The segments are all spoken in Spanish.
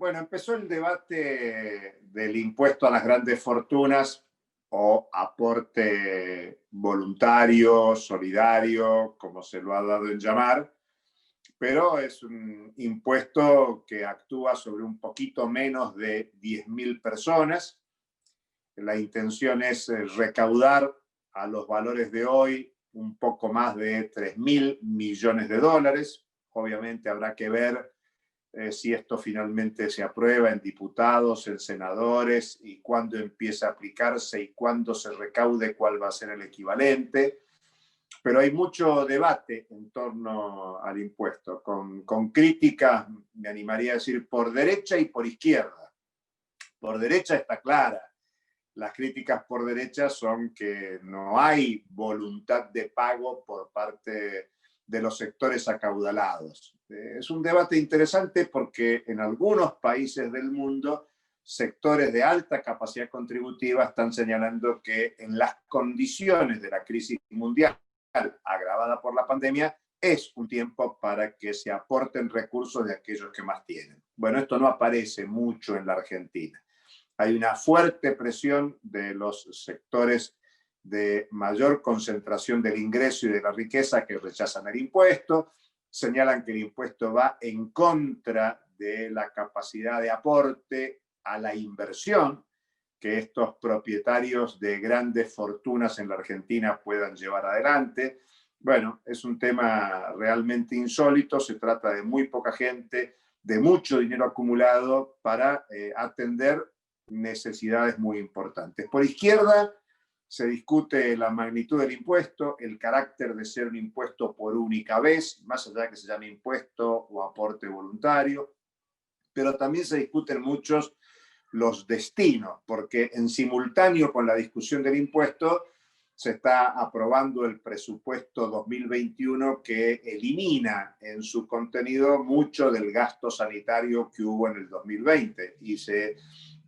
Bueno, empezó el debate del impuesto a las grandes fortunas o aporte voluntario, solidario, como se lo ha dado en llamar, pero es un impuesto que actúa sobre un poquito menos de 10.000 personas. La intención es recaudar a los valores de hoy un poco más de 3.000 millones de dólares. Obviamente habrá que ver si esto finalmente se aprueba en diputados, en senadores, y cuándo empieza a aplicarse y cuándo se recaude, cuál va a ser el equivalente. Pero hay mucho debate en torno al impuesto, con críticas, me animaría a decir, por derecha y por izquierda. Por derecha está clara. Las críticas por derecha son que no hay voluntad de pago por parte de los sectores acaudalados. Es un debate interesante porque en algunos países del mundo sectores de alta capacidad contributiva están señalando que en las condiciones de la crisis mundial agravada por la pandemia es un tiempo para que se aporten recursos de aquellos que más tienen. Bueno, esto no aparece mucho en la Argentina. Hay una fuerte presión de los sectores de mayor concentración del ingreso y de la riqueza que rechazan el impuesto, señalan que el impuesto va en contra de la capacidad de aporte a la inversión que estos propietarios de grandes fortunas en la Argentina puedan llevar adelante. Bueno, es un tema realmente insólito, se trata de muy poca gente, de mucho dinero acumulado para atender necesidades muy importantes. Por izquierda se discute la magnitud del impuesto, el carácter de ser un impuesto por única vez, más allá de que se llame impuesto o aporte voluntario, pero también se discuten muchos los destinos, porque en simultáneo con la discusión del impuesto se está aprobando el presupuesto 2021 que elimina en su contenido mucho del gasto sanitario que hubo en el 2020 y se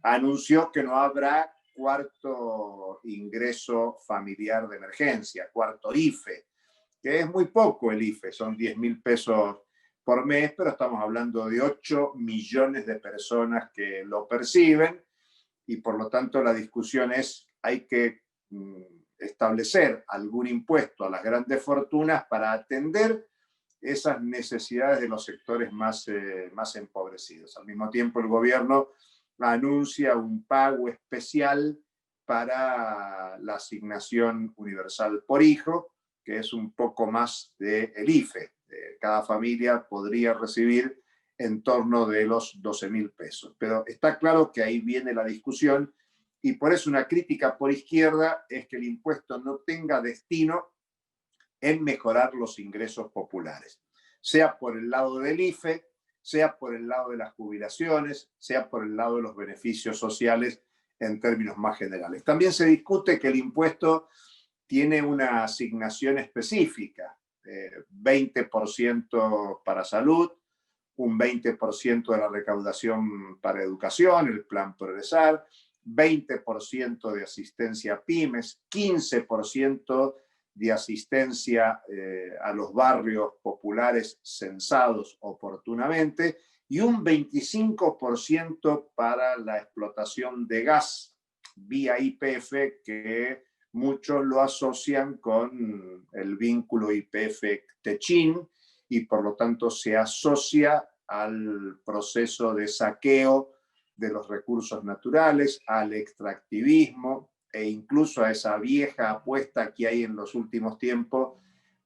anunció que no habrá cuarto ingreso familiar de emergencia, cuarto IFE, que es muy poco el IFE, son 10.000 pesos por mes, pero estamos hablando de 8 millones de personas que lo perciben y por lo tanto la discusión es, hay que establecer algún impuesto a las grandes fortunas para atender esas necesidades de los sectores más empobrecidos. Al mismo tiempo, el gobierno anuncia un pago especial para la asignación universal por hijo, que es un poco más del IFE. Cada familia podría recibir en torno de los 12.000 pesos. Pero está claro que ahí viene la discusión y por eso una crítica por izquierda es que el impuesto no tenga destino en mejorar los ingresos populares, sea por el lado del IFE, sea por el lado de las jubilaciones, sea por el lado de los beneficios sociales en términos más generales. También se discute que el impuesto tiene una asignación específica, 20% para salud, un 20% de la recaudación para educación, el plan Progresar, 20% de asistencia a pymes, 15% de asistencia a los barrios populares censados oportunamente y un 25% para la explotación de gas vía YPF, que muchos lo asocian con el vínculo YPF-Techin y por lo tanto se asocia al proceso de saqueo de los recursos naturales, al extractivismo e incluso a esa vieja apuesta que hay en los últimos tiempos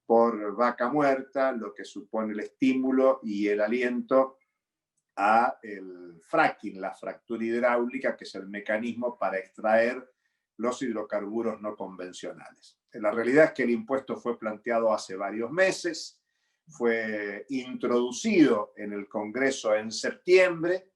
por vaca muerta, lo que supone el estímulo y el aliento a el fracking, la fractura hidráulica, que es el mecanismo para extraer los hidrocarburos no convencionales. La realidad es que el impuesto fue planteado hace varios meses, fue introducido en el Congreso en septiembre,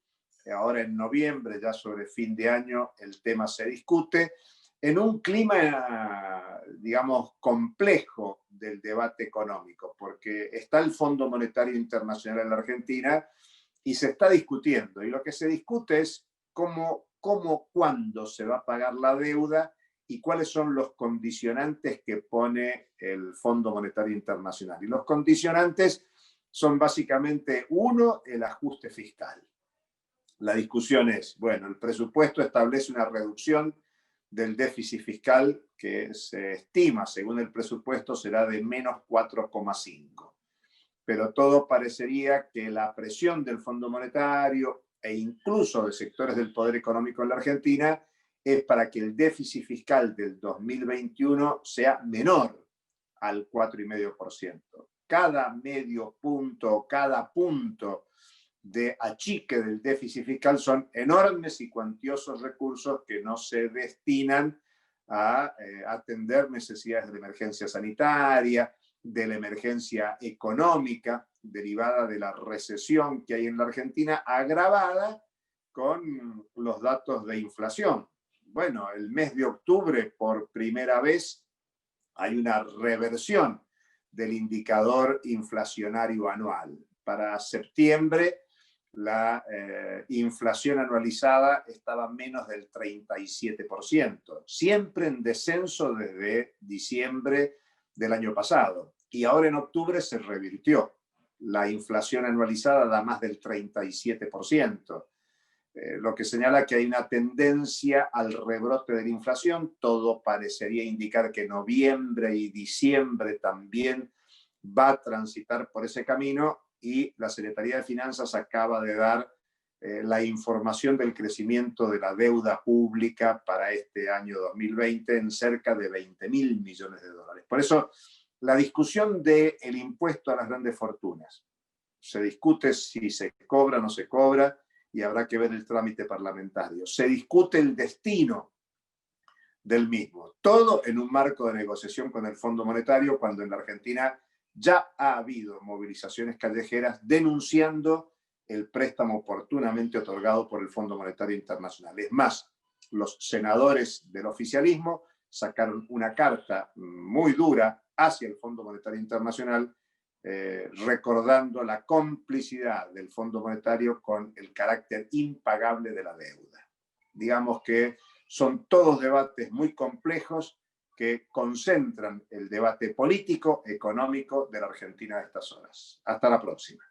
ahora en noviembre, ya sobre fin de año, el tema se discute en un clima, digamos, complejo del debate económico, porque está el Fondo Monetario Internacional en la Argentina y se está discutiendo, y lo que se discute es cómo, cuándo se va a pagar la deuda y cuáles son los condicionantes que pone el Fondo Monetario Internacional. Y los condicionantes son básicamente, uno, el ajuste fiscal. La discusión es, bueno, el presupuesto establece una reducción del déficit fiscal que se estima, según el presupuesto, será de menos 4,5. Pero todo parecería que la presión del Fondo Monetario e incluso de sectores del poder económico en la Argentina es para que el déficit fiscal del 2021 sea menor al 4,5%. Cada medio punto, cada punto de achique del déficit fiscal son enormes y cuantiosos recursos que no se destinan a atender necesidades de emergencia sanitaria, de la emergencia económica derivada de la recesión que hay en la Argentina, agravada con los datos de inflación. Bueno, el mes de octubre, por primera vez, hay una reversión del indicador inflacionario anual. Para septiembre, la inflación anualizada estaba menos del 37%, siempre en descenso desde diciembre del año pasado. Y ahora en octubre se revirtió. La inflación anualizada da más del 37%, lo que señala que hay una tendencia al rebrote de la inflación. Todo parecería indicar que noviembre y diciembre también va a transitar por ese camino, y la Secretaría de Finanzas acaba de dar la información del crecimiento de la deuda pública para este año 2020 en cerca de 20.000 millones de dólares. Por eso, la discusión del impuesto a las grandes fortunas se discute si se cobra o no se cobra, y habrá que ver el trámite parlamentario. Se discute el destino del mismo, todo en un marco de negociación con el Fondo Monetario, cuando en la Argentina ya ha habido movilizaciones callejeras denunciando el préstamo oportunamente otorgado por el Fondo Monetario Internacional. Es más, los senadores del oficialismo sacaron una carta muy dura hacia el Fondo Monetario Internacional, recordando la complicidad del Fondo Monetario con el carácter impagable de la deuda. Digamos que son todos debates muy complejos que concentran el debate político, económico de la Argentina de estas horas. Hasta la próxima.